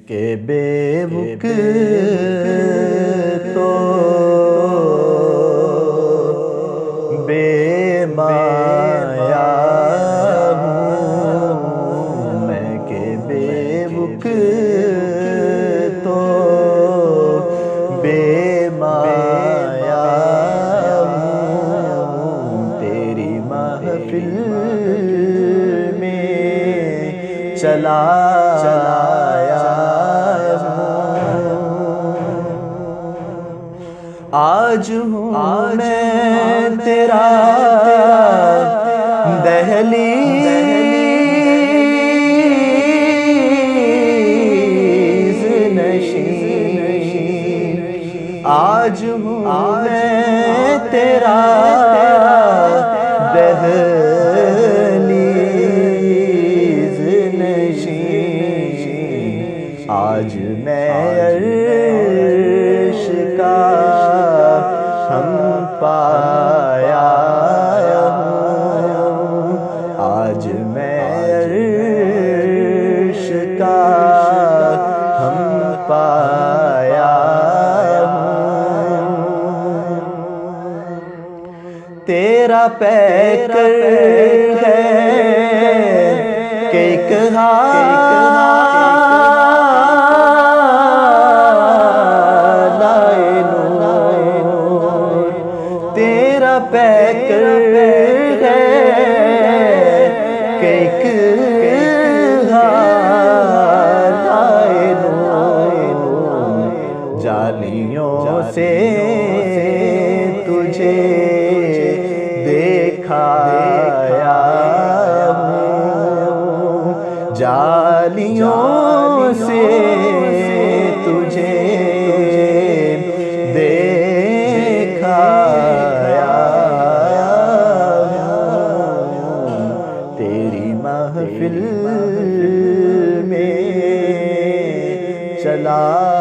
کہ بے بک تو بے مایا ہوں میں، کہ بے بک تو بے مایا ہوں، تیری محفل میں چلا آج ہوں میں تیرا دہلیز نشین، آج ہوں میں تیرا دہلیز نشین، آج میں عرش کا ہم پایا ہوں، آج میں عرش کا ہم پایا ہوں، تیرا پیکر ہے کہ ایک پیکر ہے کہ ایک حالائے نور، جالیوں سے تجھے دیکھایا ہوں، جالیوں سے تجھے محفل میں چلا